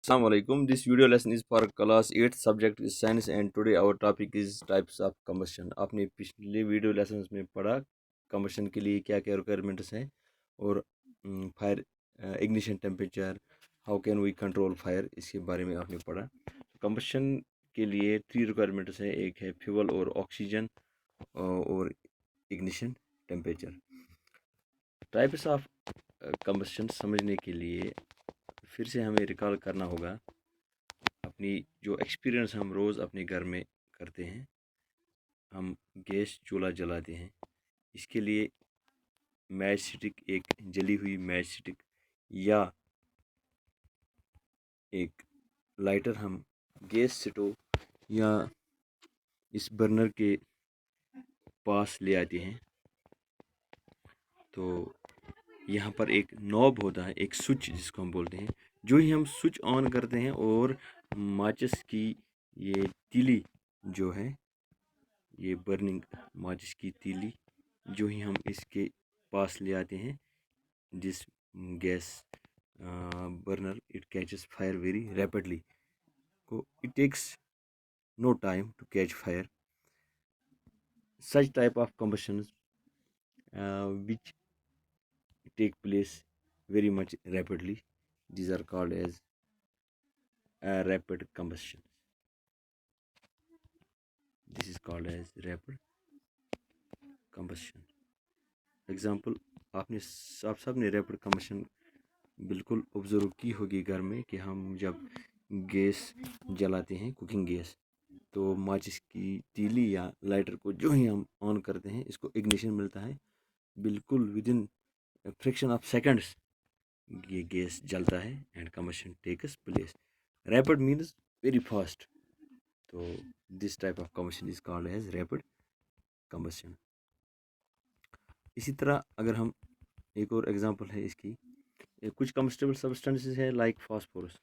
Assalamualaikum. This video lesson is for class 8 subject is science and today our topic is types of combustion. आपने पिछले video lessons में पढ़ा combustion के लिए क्या क्या रिक्वायरमेंट्स हैं और fire ignition temperature, how can we control fire, इसके बारे में आपने पढ़ा। combustion के लिए 3 रिक्वायरमेंट्स हैं, एक है फ्यूल और ऑक्सीजन और ignition temperature. Types of combustion समझने के लिए फिर से हमें रिकॉल करना होगा अपनी जो एक्सपीरियंस हम रोज़ अपने घर में करते हैं। हम गैस चूल्हा जलाते हैं, इसके लिए मैच स्टिक, एक जली हुई मैच स्टिक या एक लाइटर हम गैस स्टोव या इस बर्नर के पास ले आते हैं। तो यहाँ पर एक नॉब होता है, एक स्विच जिसको हम बोलते हैं। जो ही हम स्विच ऑन करते हैं और माचिस की ये तीली जो है, ये बर्निंग माचिस की तीली जो ही हम इसके पास ले आते हैं, this gas burner it catches fire very rapidly. तो it takes no time to catch fire. Such type of combustions which take place very much rapidly, these are called as rapid combustion. This is called as rapid combustion. Example, आप सब ने rapid combustion बिल्कुल observe की होगी घर में कि हम जब गैस जलाते हैं, कुकिंग गैस, तो माचिस की तीली या लाइटर को जो ही हम ऑन करते हैं, इसको इग्निशन मिलता है। बिल्कुल within fraction of seconds ये गैस जलता है and combustion takes place. Rapid means very fast. तो this type of combustion is called as rapid combustion. इसी तरह अगर हम एक और एग्जांपल है इसकी, कुछ कम्बस्टेबल सब्सटेंसेस है लाइक फास्फोरस।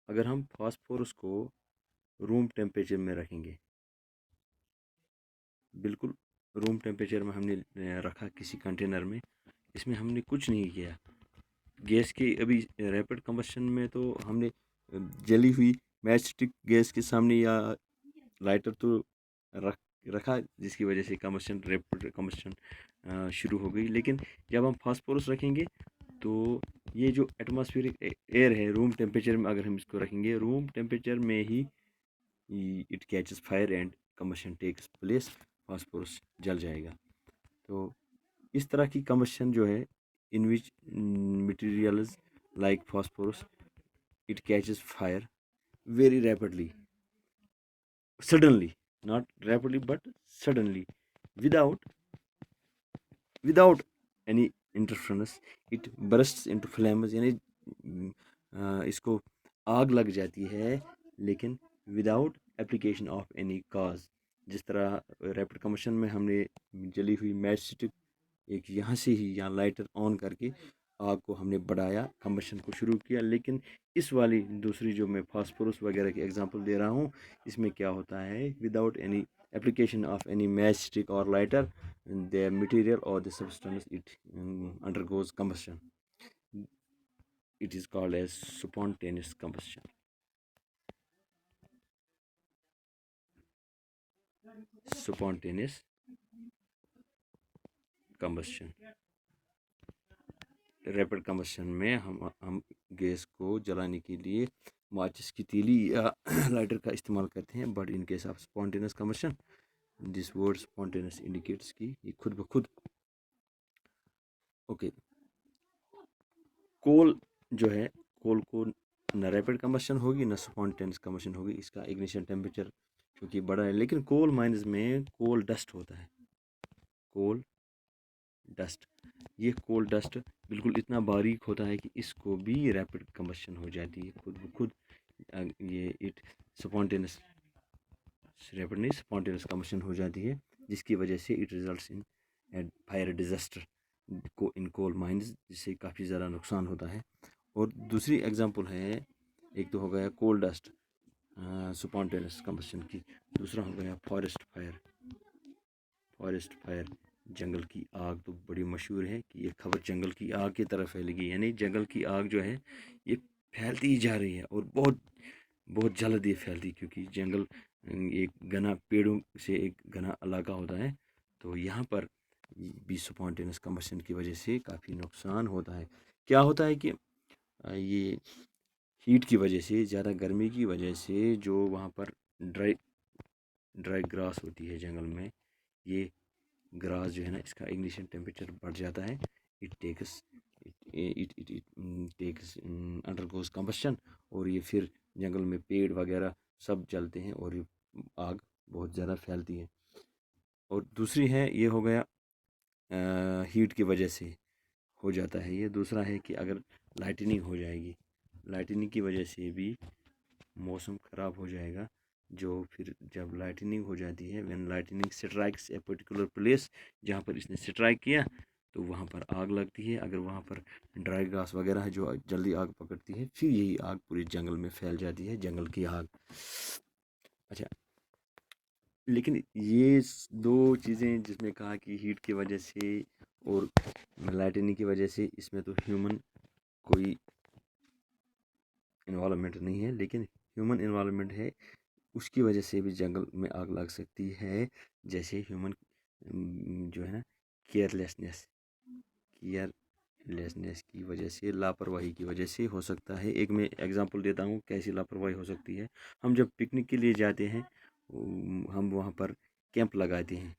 अगर हम फास्फोरस को रूम टेम्परेचर में रखेंगे, बिल्कुल रूम टेम्परेचर में हमने रखा किसी कंटेनर में, इसमें हमने कुछ नहीं किया गैस के, अभी रैपिड कम्बशन में तो हमने जली हुई मैच स्टिक गैस के सामने या लाइटर तो रखा, जिसकी वजह से कम्बशन, रैपिड कम्बशन शुरू हो गई। लेकिन जब हम फास्फोरस रखेंगे तो ये जो एटमॉस्फेरिक एयर है, रूम टेम्परेचर में अगर हम इसको रखेंगे, रूम टेम्परेचर में ही it catches fire and combustion takes place, phosphorus जल जाएगा। तो इस तरह की कम्बशन जो है, in which materials like phosphorus it catches fire very rapidly, suddenly, not rapidly but suddenly, without any interference, it bursts into flames, यानी इसको आग लग जाती है, लेकिन विदाउट एप्लीकेशन ऑफ एनी काज। जिस तरह रैपिड कम्बशन में हमने जली हुई मैच स्टिक एक यहाँ से ही यहाँ लाइटर ऑन करके आग को हमने बढ़ाया, कम्बशन को शुरू किया। लेकिन इस वाली दूसरी जो मैं फास्फोरस वगैरह की एग्जांपल दे रहा हूँ, इसमें क्या होता है, without any application of any matchstick or lighter, the material or the substance it undergoes combustion. It is called as spontaneous combustion. Spontaneous combustion. Rapid combustion में हम गैस को जलाने के लिए माचिस की तीली या लाइटर का इस्तेमाल करते हैं। But in case of spontaneous combustion, this word spontaneous indicates कि ये खुद ब खुद। ओके, कोल जो है, कोल को न रैपिड कम्बशन होगी न स्पॉन्टेनियस कम्बशन होगी, इसका इग्निशन टेम्परेचर क्योंकि बड़ा है। लेकिन कोल माइंस में कोल डस्ट होता है, कोल डस्ट। ये कोल डस्ट बिल्कुल इतना बारीक होता है कि इसको भी रैपिड कम्बशन हो जाती है खुद ब खुद। ये इट स्पॉन्टेनियस, रैपिड नहीं, स्पॉन्टेनियस कम्बशन हो जाती है, जिसकी वजह से it results in fire disaster को इन कोल माइंस, जिससे काफ़ी ज़्यादा नुकसान होता है। और दूसरी एग्जांपल है, एक तो हो गया कोल डस्ट स्पॉन्टेनियस कम्बशन की, दूसरा हो गया फॉरेस्ट फायर। फॉरेस्ट फायर, जंगल की आग तो बड़ी मशहूर है कि ये खबर जंगल की आग की तरफ फैलेगी, यानी जंगल की आग जो है ये फैलती ही जा रही है और बहुत बहुत जल्द ये फैलती, क्योंकि जंगल एक घना पेड़ों से एक घना इलाका होता है। तो यहाँ पर भी स्पॉन्टेनियस कंबशन की वजह से काफ़ी नुकसान होता है। क्या होता है कि ये हीट की वजह से, ज़्यादा गर्मी की वजह से जो वहाँ पर ड्राई ड्राई ग्रास होती है जंगल में, ये ग्रास जो है ना, इसका इग्निशन टेम्परेचर बढ़ जाता है। It takes it takes undergoes combustion, और ये फिर जंगल में पेड़ वगैरह सब जलते हैं और ये आग बहुत ज़्यादा फैलती है। और दूसरी है, ये हो गया हीट की वजह से हो जाता है। ये दूसरा है कि अगर लाइटनिंग हो जाएगी, लाइटनिंग की वजह से भी मौसम ख़राब हो जाएगा। जो फिर जब लाइटनिंग हो जाती है, when lightning strikes a particular place, जहाँ पर इसने स्ट्राइक किया तो वहाँ पर आग लगती है। अगर वहाँ पर ड्राई ग्रास वगैरह है जो जल्दी आग पकड़ती है, फिर यही आग पूरे जंगल में फैल जाती है, जंगल की आग। अच्छा, लेकिन ये दो चीज़ें जिसमें कहा कि हीट की वजह से और लाइटनिंग की वजह से, इसमें तो ह्यूमन कोई इन्वॉल्वमेंट नहीं है, लेकिन ह्यूमन इन्वॉल्वमेंट है, उसकी वजह से भी जंगल में आग लग सकती है। जैसे ह्यूमन जो है ना, केयरलेसनेस केयरलेसनेस की वजह से, लापरवाही की वजह से हो सकता है। एक मैं एग्जांपल देता हूँ कैसी लापरवाही हो सकती है। हम जब पिकनिक के लिए जाते हैं, हम वहाँ पर कैंप लगाते हैं।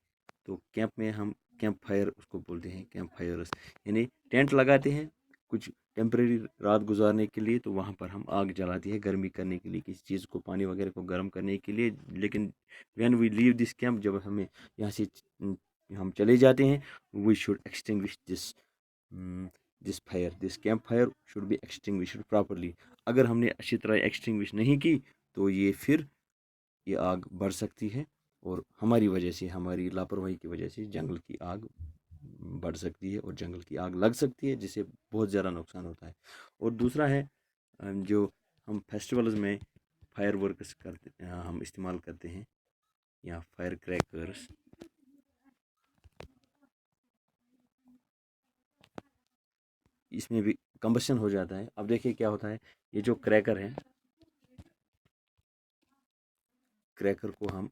तो कैंप में हम कैंप फायर उसको बोलते हैं, कैंप फायर्स, यानी टेंट लगाते हैं कुछ टेम्परेरी रात गुजारने के लिए। तो वहाँ पर हम आग जलाते हैं गर्मी करने के लिए, किसी चीज़ को, पानी वगैरह को गर्म करने के लिए। लेकिन when we leave this camp, जब हमें यहाँ से हम चले जाते हैं, we should extinguish this fire, this camp fire should be extinguished properly. अगर हमने अच्छी तरह एक्सटिंग्विश नहीं की तो ये आग बढ़ सकती है, और हमारी वजह से, हमारी लापरवाही की वजह से जंगल की आग बढ़ सकती है और जंगल की आग लग सकती है, जिससे बहुत ज़्यादा नुकसान होता है। और दूसरा है, जो हम फेस्टिवल्स में फायर वर्क्स करते, हम इस्तेमाल करते हैं, या फायर क्रैकर्स, इसमें भी कंबशन हो जाता है। अब देखिए क्या होता है, ये जो क्रैकर है, क्रैकर को हम,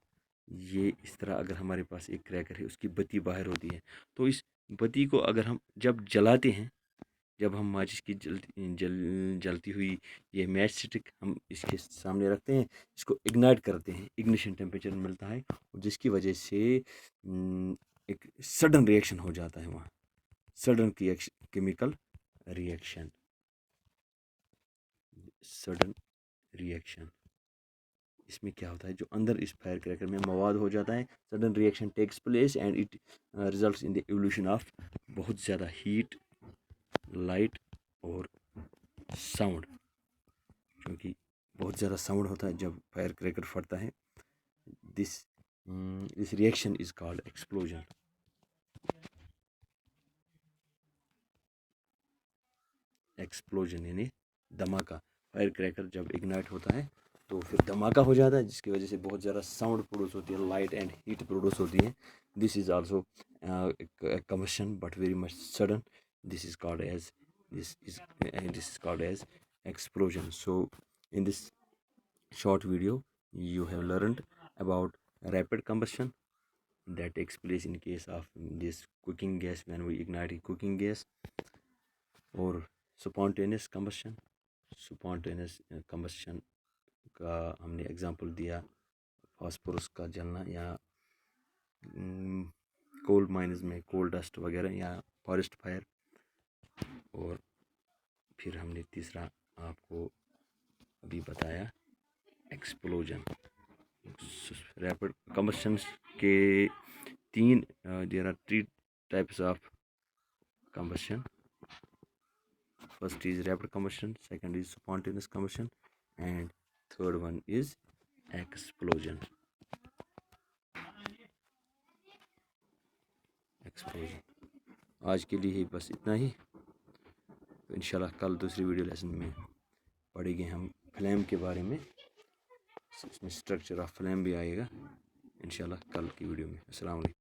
ये इस तरह, अगर हमारे पास एक क्रैकर है, उसकी बत्ती बाहर होती है, तो इस बत्ती को अगर हम जब जलाते हैं, जब हम माचिस की जलती हुई ये मैच स्टिक हम इसके सामने रखते हैं, इसको इग्नाइट करते हैं, इग्निशन टेम्परेचर मिलता है, जिसकी वजह से एक सडन रिएक्शन हो जाता है वहाँ, sudden chemical reaction, sudden reaction. इसमें क्या होता है, जो अंदर इस फायर क्रैकर में मवाद हो जाता है, sudden reaction takes place and it results in the evolution of बहुत ज़्यादा हीट, लाइट और साउंड। क्योंकि बहुत ज़्यादा साउंड होता है जब फायर क्रैकर फटता है। This this reaction is called explosion. Explosion यानी धमाका। फायर क्रैकर जब इग्नाइट होता है तो फिर धमाका हो जाता है, जिसकी वजह से बहुत ज़्यादा साउंड प्रोड्यूस होती है, लाइट एंड हीट प्रोड्यूस होती है। This is also combustion but very much sudden. This is called as this is called as explosion. So in this short video you have learned about rapid combustion that takes place in case of this cooking gas, when we ignite a cooking gas, और spontaneous combustion। spontaneous combustion का हमने example दिया, phosphorus का जलना, या coal mines में कोल dust वगैरह, या फॉरेस्ट फायर। और फिर हमने तीसरा आपको अभी बताया, एक्सप्लोजन। रैपिड combustion के तीन, there are three types of combustion. First is rapid combustion, second is spontaneous combustion, and third one is explosion. आज के लिए बस इतना ही। तो इंशाल्लाह कल दूसरी वीडियो लेसन में पढ़ेंगे हम फ्लेम के बारे में, इसमें स्ट्रक्चर ऑफ फ्लेम भी आएगा इंशाल्लाह कल की वीडियो में। अस्सलाम वालेकुम।